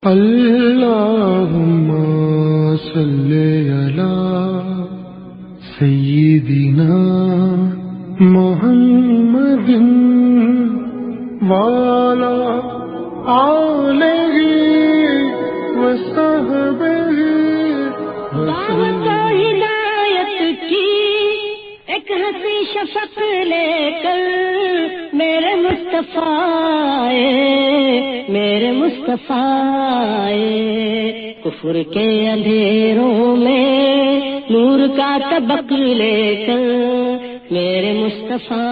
اللہم صلی علی سیدنا محمد وعلی آلہ وصحبہ دعوت ہدایت کی ایک ہنسی شفق لے کر میرے مصطفیٰ کفر کے اندھیروں میں نور کا طبق لے کر میرے مصطفیٰ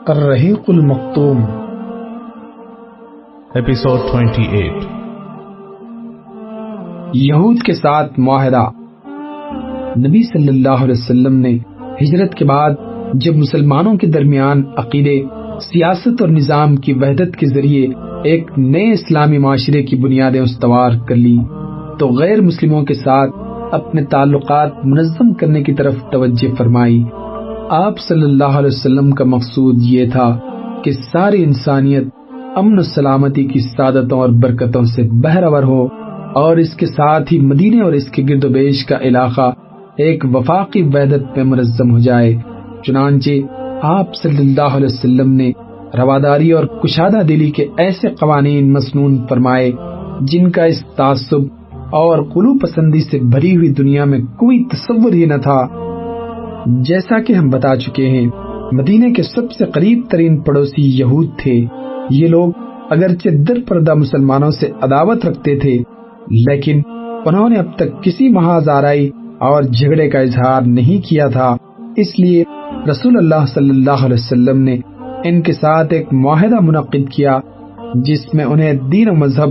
الرحیق المختوم ایپیسوڈ 28 یہود کے ساتھ معاہدہ۔ نبی صلی اللہ علیہ وسلم نے ہجرت کے بعد جب مسلمانوں کے درمیان عقیدے، سیاست اور نظام کی وحدت کے ذریعے ایک نئے اسلامی معاشرے کی بنیادیں استوار کر لی تو غیر مسلموں کے ساتھ اپنے تعلقات منظم کرنے کی طرف توجہ فرمائی۔ آپ صلی اللہ علیہ وسلم کا مقصود یہ تھا کہ ساری انسانیت امن و سلامتی کی سعادتوں اور برکتوں سے بہرور ہو، اور اس کے ساتھ ہی مدینے اور اس کے گرد و بیش کا علاقہ ایک وفاقی وحدت میں منظم ہو جائے۔ چنانچہ آپ صلی اللہ علیہ وسلم نے رواداری اور کشادہ دلی کے ایسے قوانین مسنون فرمائے جن کا اس تعصب اور غلو پسندی سے بھری ہوئی دنیا میں کوئی تصور ہی نہ تھا۔ جیسا کہ ہم بتا چکے ہیں، مدینے کے سب سے قریب ترین پڑوسی یہود تھے۔ یہ لوگ اگرچہ در پردہ مسلمانوں سے عداوت رکھتے تھے، لیکن انہوں نے اب تک کسی محاذ آرائی اور جھگڑے کا اظہار نہیں کیا تھا۔ اس لیے رسول اللہ صلی اللہ علیہ وسلم نے ان کے ساتھ ایک معاہدہ منعقد کیا جس میں انہیں دین و مذہب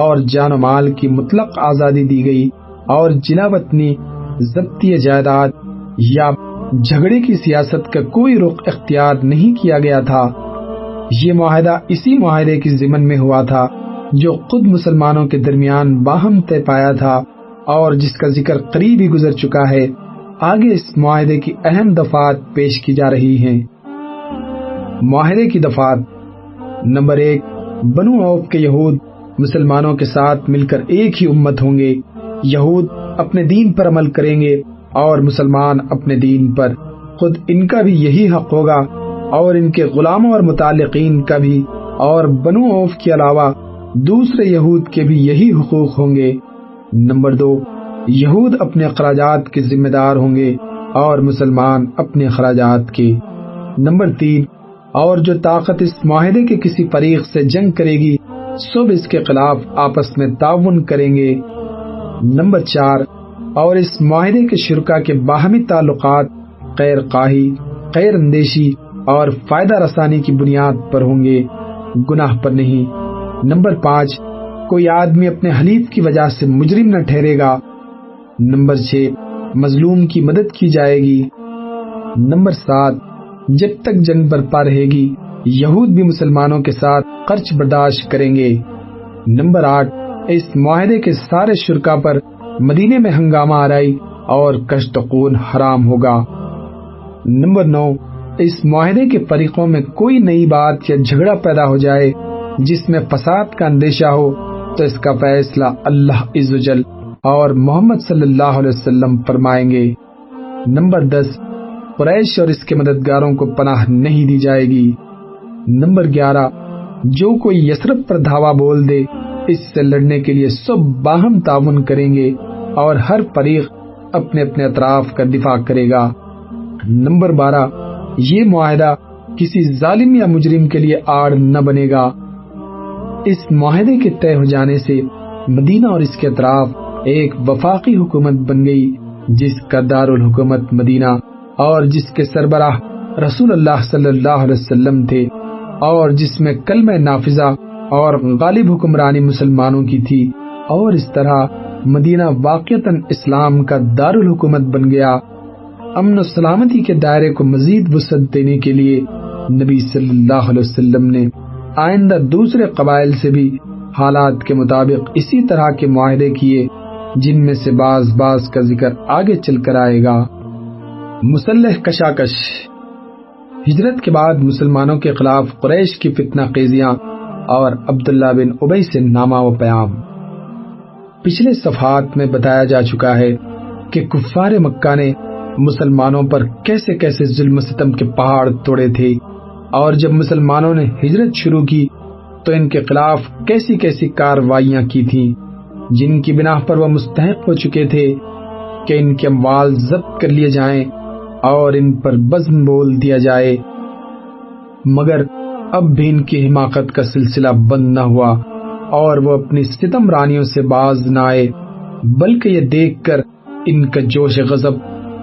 اور جان و مال کی مطلق آزادی دی گئی، اور جلا وطنی، ضبطی جائیداد یا جھگڑے کی سیاست کا کوئی رخ اختیار نہیں کیا گیا تھا۔ یہ معاہدہ اسی معاہدے کی ضمن میں ہوا تھا جو خود مسلمانوں کے درمیان باہم طے پایا تھا اور جس کا ذکر قریب ہی گزر چکا ہے۔ آگے اس معاہدے کی اہم دفعات پیش کی جا رہی ہیں۔ معاہدے کی دفعات: نمبر 1، بنو عوف کے یہود مسلمانوں کے ساتھ مل کر ایک ہی امت ہوں گے۔ یہود اپنے دین پر عمل کریں گے اور مسلمان اپنے دین پر۔ خود ان کا بھی یہی حق ہوگا اور ان کے غلاموں اور متعلقین کا بھی، اور بنو عوف کے علاوہ دوسرے یہود کے بھی یہی حقوق ہوں گے۔ نمبر 2، یہود اپنے اخراجات کے ذمہ دار ہوں گے اور مسلمان اپنے اخراجات کے۔ نمبر 3، اور جو طاقت اس معاہدے کے کسی فریق سے جنگ کرے گی سب اس کے خلاف آپس میں تعاون کریں گے۔ نمبر 4، اور اس معاہدے کے شرکا کے باہمی تعلقات خیر خواہی، خیر اندیشی اور فائدہ رسانی کی بنیاد پر ہوں گے، گناہ پر نہیں۔ نمبر 5، کوئی آدمی اپنے حلیف کی وجہ سے مجرم نہ ٹھہرے گا۔ نمبر 6، مظلوم کی مدد کی جائے گی۔ نمبر 7، جب تک جنگ برپا رہے گی یہود بھی مسلمانوں کے ساتھ خرچ برداشت کریں گے۔ نمبر 8، اس معاہدے کے سارے شرکا پر مدینے میں ہنگامہ آرائی اور کشت خون حرام ہوگا۔ نمبر 9، اس معاہدے کے فریقوں میں کوئی نئی بات یا جھگڑا پیدا ہو جائے جس میں فساد کا اندیشہ ہو تو اس کا فیصلہ اللہ عز و جل اور محمد صلی اللہ علیہ وسلم فرمائیں گے۔ نمبر 10، قریش اور اس کے مددگاروں کو پناہ نہیں دی جائے گی۔ نمبر 11، جو کوئی یثرب پر دھاوا بول دے اس سے لڑنے کے لیے سب باہم تعاون کریں گے اور ہر فریق اپنے اپنے اطراف کا دفاع کرے گا۔ نمبر 12، یہ معاہدہ کسی ظالم یا مجرم کے لیے آڑ نہ بنے گا۔ اس معاہدے کے طے ہو جانے سے مدینہ اور اس کے اطراف ایک وفاقی حکومت بن گئی جس کا دارالحکومت مدینہ اور جس کے سربراہ رسول اللہ صلی اللہ علیہ وسلم تھے، اور جس میں کلمہ نافذہ اور غالب حکمرانی مسلمانوں کی تھی، اور اس طرح مدینہ واقعتاً اسلام کا دارالحکومت بن گیا۔ امن و سلامتی کے دائرے کو مزید وسعت دینے کے لیے نبی صلی اللہ علیہ وسلم نے آئندہ دوسرے قبائل سے بھی حالات کے مطابق اسی طرح کے معاہدے کیے، جن میں سے بعض کا ذکر آگے چل کر آئے گا۔ مسلح کشاکش۔ ہجرت کے بعد مسلمانوں کے خلاف قریش کی فتنہ خیزیاں اور عبداللہ بن ابی سے نامہ و پیام۔ پچھلے صفحات میں بتایا جا چکا ہے کہ کفار مکہ نے مسلمانوں پر کیسے کیسے ظلم و ستم کے پہاڑ توڑے تھے، اور جب مسلمانوں نے ہجرت شروع کی تو ان کے خلاف کیسی کیسی کارروائیاں کی تھیں، جن کی بنا پر وہ مستحق ہو چکے تھے کہ ان کے اموال ضبط کر لیے جائیں اور ان پر بزم بول دیا جائے، مگر اب بھی ان کی حماقت کا سلسلہ بند نہ ہوا اور وہ اپنی ستم رانیوں سے باز نہ آئے، بلکہ یہ دیکھ کر ان کا جوش غضب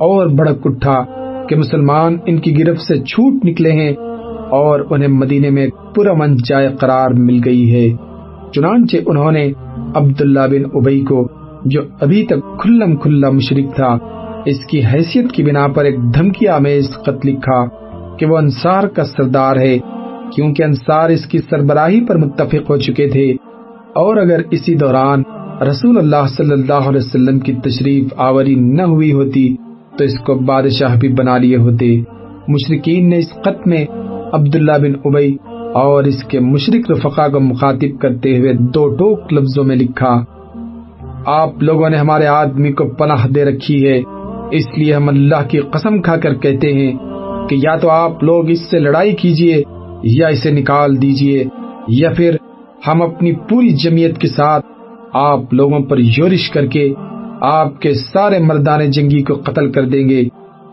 اور بھڑک اٹھا کہ مسلمان ان کی گرفت سے چھوٹ نکلے ہیں اور انہیں مدینے میں پرامن جائے قرار مل گئی ہے۔ چنانچہ انہوں نے عبداللہ بن ابی کو، جو ابھی تک کھلم کھلا مشرک تھا، اس کی حیثیت کی بنا پر ایک دھمکی آمیز خط لکھا کہ وہ انصار کا سردار ہے، کیونکہ انصار اس کی سربراہی پر متفق ہو چکے تھے، اور اگر اسی دوران رسول اللہ صلی اللہ علیہ وسلم کی تشریف آوری نہ ہوئی ہوتی تو اس کو بادشاہ بھی بنا لیے ہوتے۔ مشرکین نے اس خط میں عبداللہ بن ابی اور اس کے مشرک رفقا کو مخاطب کرتے ہوئے دو ٹوک لفظوں میں لکھا: آپ لوگوں نے ہمارے آدمی کو پناہ دے رکھی ہے، اس لیے ہم اللہ کی قسم کھا کر کہتے ہیں کہ یا تو آپ لوگ اس سے لڑائی کیجئے یا اسے نکال دیجئے، یا پھر ہم اپنی پوری جمعیت کے ساتھ آپ لوگوں پر یورش کر کے آپ کے سارے مردان جنگی کو قتل کر دیں گے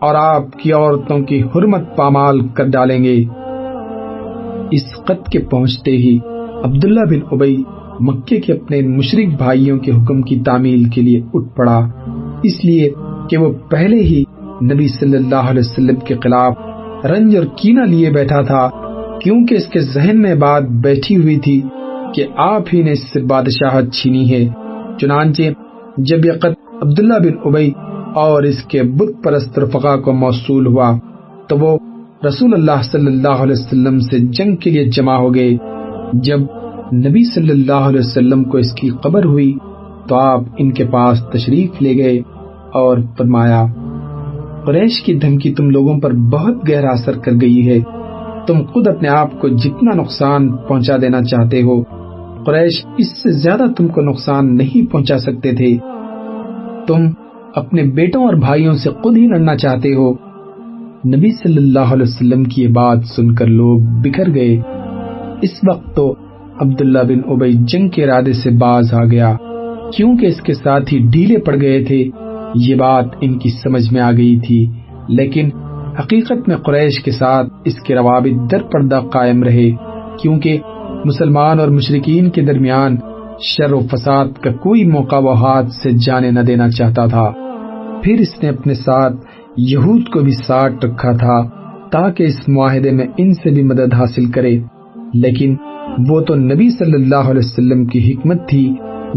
اور آپ کی عورتوں کی حرمت پامال کر ڈالیں گے۔ اس خط کے پہنچتے ہی عبداللہ بن ابی مکے کے اپنے مشرک بھائیوں کے حکم کی تعمیل کے لیے اٹھ پڑا، اس لیے کہ وہ پہلے ہی نبی صلی اللہ علیہ وسلم کے خلاف رنج اور کینہ لیے بیٹھا تھا، کیونکہ اس کے ذہن میں بات بیٹھی ہوئی تھی کہ آپ ہی نے اس سے بادشاہت چھینی ہے۔ چنانچہ جب یہ خط عبداللہ بن ابی اور اس کے بت پرست رفقا کو موصول ہوا تو وہ رسول اللہ صلی اللہ علیہ وسلم سے جنگ کے لیے جمع ہو گئے۔ جب نبی صلی اللہ علیہ وسلم کو اس کی خبر ہوئی تو آپ ان کے پاس تشریف لے گئے اور فرمایا: قریش کی دھمکی تم لوگوں پر بہت گہرا اثر کر گئی ہے، تم خود اپنے آپ کو جتنا نقصان پہنچا دینا چاہتے ہو، قریش اس سے زیادہ تم کو نقصان نہیں پہنچا سکتے تھے، تم اپنے بیٹوں اور بھائیوں سے خود ہی لڑنا چاہتے ہو۔ نبی صلی اللہ علیہ وسلم کی یہ بات سن کر لوگ بکھر گئے۔ اس وقت تو عبداللہ بن ابی جنگ کے ارادے سے باز آ گیا، کیونکہ اس کے ساتھ ہی ڈھیلے پڑ گئے تھے۔ یہ بات ان کی سمجھ میں آ گئی تھی، لیکن حقیقت میں قریش کے ساتھ اس کے روابط در پردہ قائم رہے، کیونکہ مسلمان اور مشرکین کے درمیان شر و فساد کا کوئی موقع وہ ہاتھ سے جانے نہ دینا چاہتا تھا۔ پھر اس نے اپنے ساتھ یہود کو بھی ساتھ رکھا تھا تاکہ اس معاہدے میں ان سے بھی مدد حاصل کرے، لیکن وہ تو نبی صلی اللہ علیہ وسلم کی حکمت تھی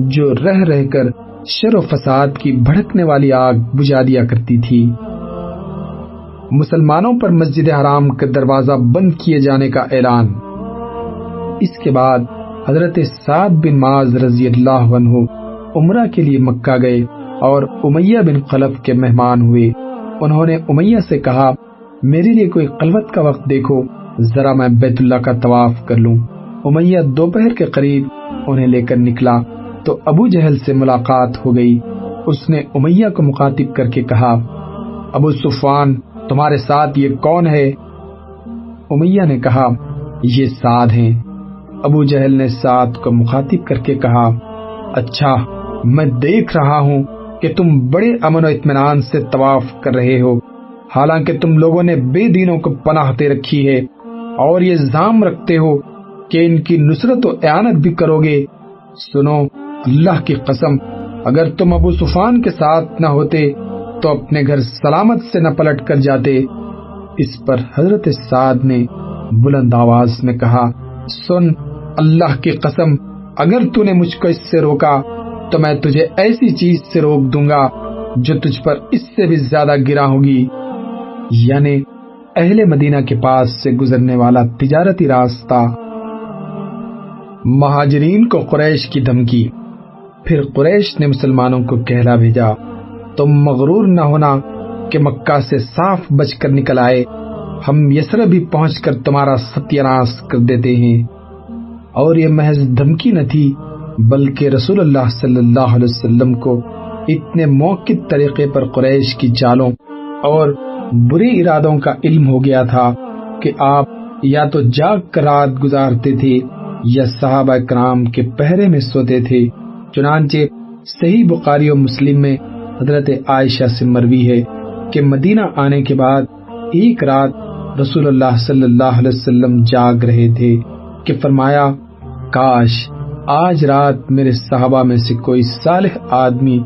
جو رہ رہ کر شر و فساد کی بھڑکنے والی آگ بجھا دیا کرتی تھی۔ مسلمانوں پر مسجد حرام کا دروازہ بند کیے جانے کا اعلان۔ اس کے بعد حضرت سعد بن معاذ رضی اللہ عنہ عمرہ کے لیے مکہ گئے اور امیہ بن خلف کے مہمان ہوئے۔ انہوں نے امیہ سے کہا: میرے لیے کوئی خلوت کا وقت دیکھو، ذرا میں بیت اللہ کا طواف کر لوں۔ امیہ دوپہر کے قریب انہیں لے کر نکلا تو ابو جہل سے ملاقات ہو گئی۔ اس نے امیہ کو مخاطب کر کے کہا: ابو سفیان، تمہارے ساتھ یہ کون ہے؟ امیہ نے کہا: یہ سعد ہیں۔ ابو جہل نے سعد کو مخاطب کر کے کہا: اچھا، میں دیکھ رہا ہوں کہ تم بڑے امن و اطمینان سے طواف کر رہے ہو، حالانکہ تم لوگوں نے بے دینوں کو پناہ دے رکھی ہے اور یہ الزام رکھتے ہو کہ ان کی نصرت و اعانت بھی کرو گے۔ سنو، اللہ کی قسم، اگر تم ابو سفیان کے ساتھ نہ ہوتے تو اپنے گھر سلامت سے نہ پلٹ کر جاتے۔ اس پر حضرت سعد نے بلند آواز میں کہا: سن، اللہ کی قسم، اگر تو نے مجھ کو اس سے روکا تو میں تجھے ایسی چیز سے روک دوں گا جو تجھ پر اس سے بھی زیادہ گرا ہوگی، یعنی اہل مدینہ کے پاس سے گزرنے والا تجارتی راستہ۔ مہاجرین کو قریش کی دھمکی۔ پھر قریش نے مسلمانوں کو کہلا بھیجا: تم مغرور نہ ہونا کہ مکہ سے صاف بچ کر نکل آئے، ہم یسرب بھی پہنچ کر تمہارا ستیہ ناش کر دیتے ہیں۔ اور یہ محض دھمکی نہ تھی، بلکہ رسول اللہ صلی اللہ علیہ وسلم کو اتنے موقع طریقے پر قریش کی چالوں اور برے ارادوں کا علم ہو گیا تھا کہ آپ یا تو جاگ کر رات گزارتے تھے یا صحابہ کرام کے پہرے میں سوتے تھے۔ چنانچہ صحیح بخاری و مسلم میں حضرت عائشہ سے مروی ہے کہ مدینہ آنے کے بعد ایک رات رسول اللہ صلی اللہ علیہ وسلم جاگ رہے تھے کہ فرمایا، کاش آج رات میرے صحابہ میں سے کوئی صالح آدمی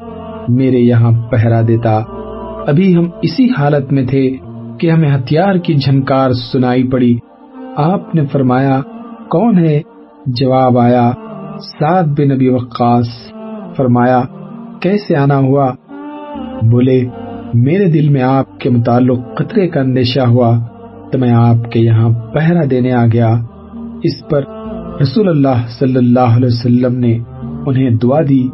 میرے یہاں پہرا دیتا۔ ابھی ہم اسی حالت میں تھے کہ ہمیں ہتھیار کی جھنکار سنائی پڑی۔ آپ نے فرمایا، کون ہے؟ جواب آیا، سعد بن ابی وقاص۔ فرمایا، کیسے آنا ہوا؟ بولے، میرے دل میں آپ کے متعلق خطرے کا اندیشہ ہوا تو میں آپ کے یہاں پہرا دینے آ گیا۔ اس پر رسول اللہ صلی اللہ علیہ وسلم نے انہیں دعا دی،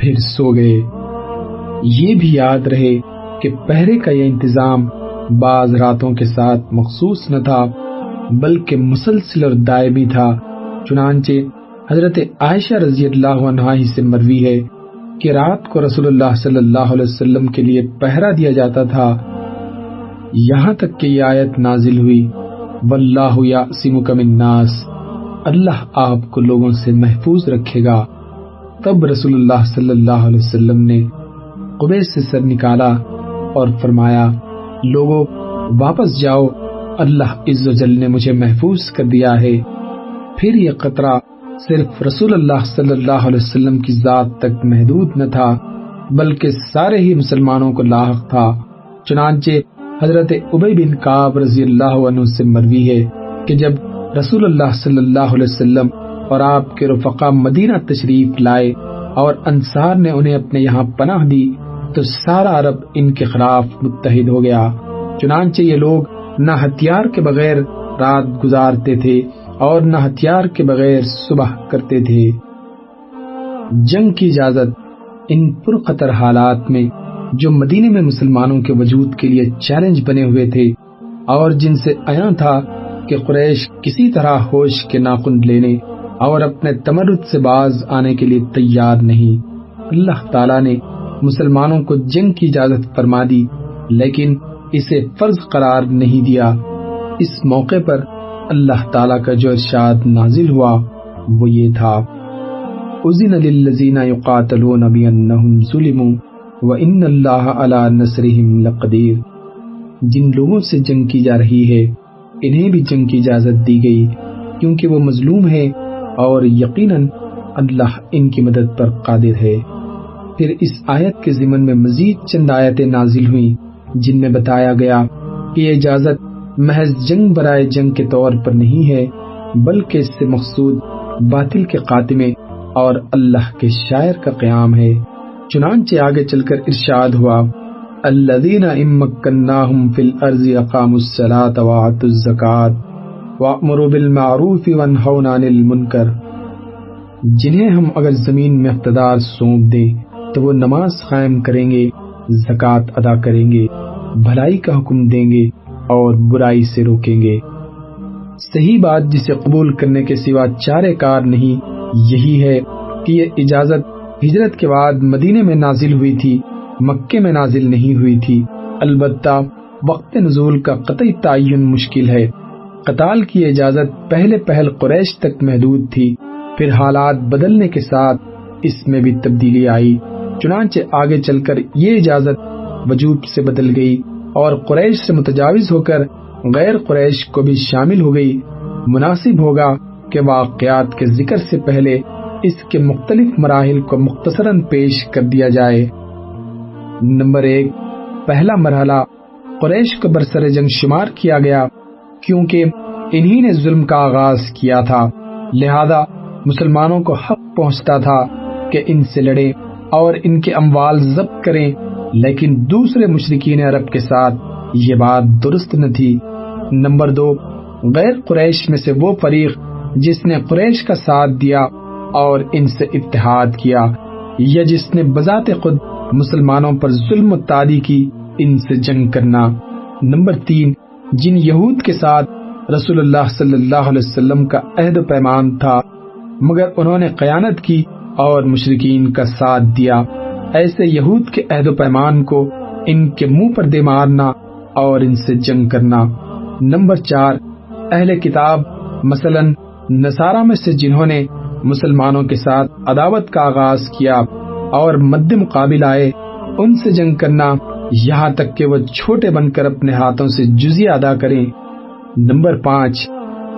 پھر سو گئے۔ یہ بھی یاد رہے کہ پہرے کا یہ انتظام بعض راتوں کے ساتھ مخصوص نہ تھا بلکہ مسلسل اور دائمی تھا۔ چنانچہ حضرت عائشہ رضی اللہ عنہا ہی سے مروی ہے کہ رات کو رسول اللہ صلی اللہ علیہ وسلم کے لیے پہرا دیا جاتا تھا، یہاں تک کہ یہ آیت نازل ہوئی، واللہ یعصمک من الناس، اللہ آپ کو لوگوں سے محفوظ رکھے گا۔ تب رسول اللہ صلی اللہ علیہ وسلم نے قبیس سے سر نکالا اور فرمایا، لوگوں واپس جاؤ، اللہ عز و جل نے مجھے محفوظ کر دیا ہے۔ پھر یہ قطرہ صرف رسول اللہ صلی اللہ علیہ وسلم کی ذات تک محدود نہ تھا بلکہ سارے ہی مسلمانوں کو لاحق تھا۔ چنانچہ حضرت ابی بن کعب رضی اللہ عنہ سے مروی ہے کہ جب رسول اللہ صلی اللہ علیہ وسلم اور آپ کے رفقا مدینہ تشریف لائے اور انصار نے انہیں اپنے یہاں پناہ دی تو سارا عرب ان کے خلاف متحد ہو گیا۔ چنانچہ یہ لوگ نہ ہتھیار کے بغیر رات گزارتے تھے اور نہ ہتھیار کے بغیر صبح کرتے تھے۔ جنگ کی اجازت ان پرخطر حالات میں جو مدینے میں مسلمانوں کے وجود کے لیے چیلنج بنے ہوئے تھے اور جن سے عیاں تھا کہ قریش کسی طرح ہوش کے ناخن لینے اور اپنے تمرد سے باز آنے کے لیے تیار نہیں، اللہ تعالیٰ نے مسلمانوں کو جنگ کی اجازت فرما دی لیکن اسے فرض قرار نہیں دیا۔ اس موقع پر اللہ تعالیٰ کا جو ارشاد نازل ہوا وہ یہ تھا، اذن للذین یقاتلون بانہم ظلموا وان اللہ علی نصرہم لقدیر۔ جن لوگوں سے جنگ کی جا رہی ہے انہیں بھی جنگ کی اجازت دی گئی کیونکہ وہ مظلوم ہے اور یقیناً اللہ ان کی مدد پر قادر ہے۔ پھر اس آیت کے ضمن میں مزید چند آیتیں نازل ہوئیں جن میں بتایا گیا کہ یہ اجازت محض جنگ برائے جنگ کے طور پر نہیں ہے بلکہ اس سے مقصود باطل کے خاتمے اور اللہ کے شاعر کا قیام ہے۔ چنانچہ آگے چل کر ارشاد ہوا، الذین ان مکناہم فی الارض اقاموا الصلاۃ وآتوا الزکاۃ وأمروا بالمعروف وینہون عن المنکر۔ جنہیں ہم اگر زمین میں اقتدار سونپ دیں تو وہ نماز قائم کریں گے، زکوٰۃ ادا کریں گے، بھلائی کا حکم دیں گے اور برائی سے روکیں گے۔ صحیح بات جسے قبول کرنے کے سوا چارہ کار نہیں یہی ہے کہ یہ اجازت ہجرت کے بعد مدینے میں نازل ہوئی تھی، مکے میں نازل نہیں ہوئی تھی۔ البتہ وقت نزول کا قطعی تعین مشکل ہے۔ قتال کی اجازت پہل قریش تک محدود تھی، پھر حالات بدلنے کے ساتھ اس میں بھی تبدیلی آئی۔ چنانچہ آگے چل کر یہ اجازت وجوب سے بدل گئی اور قریش سے متجاوز ہو کر غیر قریش کو بھی شامل ہو گئی۔ مناسب ہوگا کہ واقعات کے ذکر سے پہلے اس کے مختلف مراحل کو مختصراً پیش کر دیا جائے۔ نمبر 1، پہلا مرحلہ قریش کو برسر جنگ شمار کیا گیا کیونکہ انہی نے ظلم کا آغاز کیا تھا، لہذا مسلمانوں کو حق پہنچتا تھا کہ ان سے لڑیں اور ان کے اموال ضبط کریں، لیکن دوسرے مشرکین عرب کے ساتھ یہ بات درست نہ تھی۔ نمبر 2، غیر قریش میں سے وہ فریق جس نے قریش کا ساتھ دیا اور ان سے اتحاد کیا، یا جس نے بذات خود مسلمانوں پر ظلم و تعدی کی، ان سے جنگ کرنا۔ نمبر 3، جن یہود کے ساتھ رسول اللہ صلی اللہ علیہ وسلم کا عہد و پیمان تھا، مگر انہوں نے خیانت کی اور مشرکین کا ساتھ دیا، ایسے یہود کے عہد و پیمان کو ان کے منہ پر دے مارنا اور ان سے جنگ کرنا۔ نمبر 4، اہل کتاب مثلاً نصارہ میں سے جنہوں نے مسلمانوں کے ساتھ عداوت کا آغاز کیا اور مد مقابل آئے، ان سے جنگ کرنا یہاں تک کہ وہ چھوٹے بن کر اپنے ہاتھوں سے جزیہ ادا کریں۔ نمبر 5،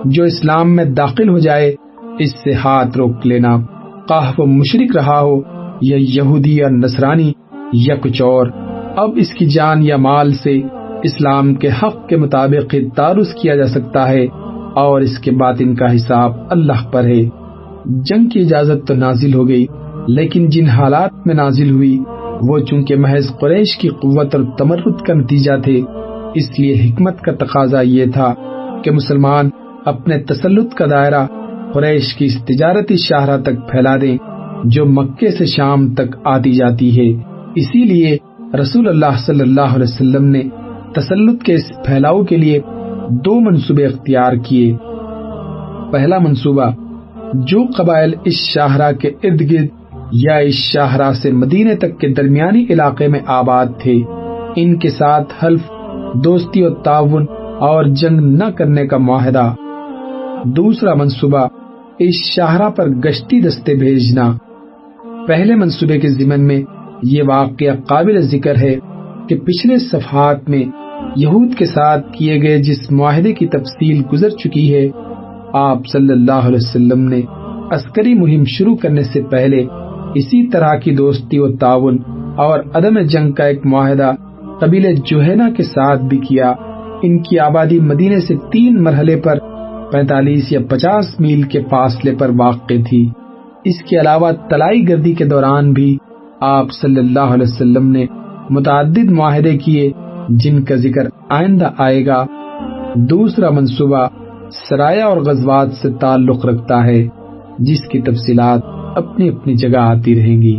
جو اسلام میں داخل ہو جائے اس سے ہاتھ روک لینا، خواہ وہ مشرک رہا ہو یا یہودی یا نصرانی یا کچھ اور۔ اب اس کی جان یا مال سے اسلام کے حق کے مطابق ہی تعرض کیا جا سکتا ہے اور اس کے باطن کا حساب اللہ پر ہے۔ جنگ کی اجازت تو نازل ہو گئی، لیکن جن حالات میں نازل ہوئی وہ چونکہ محض قریش کی قوت اور تمرد کا نتیجہ تھے، اس لیے حکمت کا تقاضا یہ تھا کہ مسلمان اپنے تسلط کا دائرہ قریش کی اس تجارتی شاہراہ تک پھیلا دیں جو مکے سے شام تک آتی جاتی ہے۔ اسی لیے رسول اللہ صلی اللہ علیہ وسلم نے تسلط کے اس پھیلاؤ کے لیے 2 منصوبے اختیار کیے۔ پہلا منصوبہ، جو قبائل اس شاہراہ کے ارد گرد یا اس شاہراہ سے مدینے تک کے درمیانی علاقے میں آباد تھے، ان کے ساتھ حلف، دوستی و تعاون اور جنگ نہ کرنے کا معاہدہ۔ دوسرا منصوبہ، اس شاہراہ پر گشتی دستے بھیجنا۔ پہلے منصوبے کے ضمن میں یہ واقعہ قابل ذکر ہے کہ پچھلے صفحات میں یہود کے ساتھ کیے گئے جس معاہدے کی تفصیل گزر چکی ہے، آپ صلی اللہ علیہ وسلم نے عسکری مہم شروع کرنے سے پہلے اسی طرح کی دوستی و تعاون اور عدم جنگ کا ایک معاہدہ قبیلہ جوہینہ کے ساتھ بھی کیا۔ ان کی آبادی مدینے سے 3 مرحلے پر 45 یا 50 میل کے فاصلے پر واقع تھی۔ اس کے علاوہ طلائی گردی کے دوران بھی آپ صلی اللہ علیہ وسلم نے متعدد معاہدے کیے جن کا ذکر آئندہ آئے گا۔ دوسرا منصوبہ سرایہ اور غزوات سے تعلق رکھتا ہے، جس کی تفصیلات اپنی اپنی جگہ آتی رہیں گی۔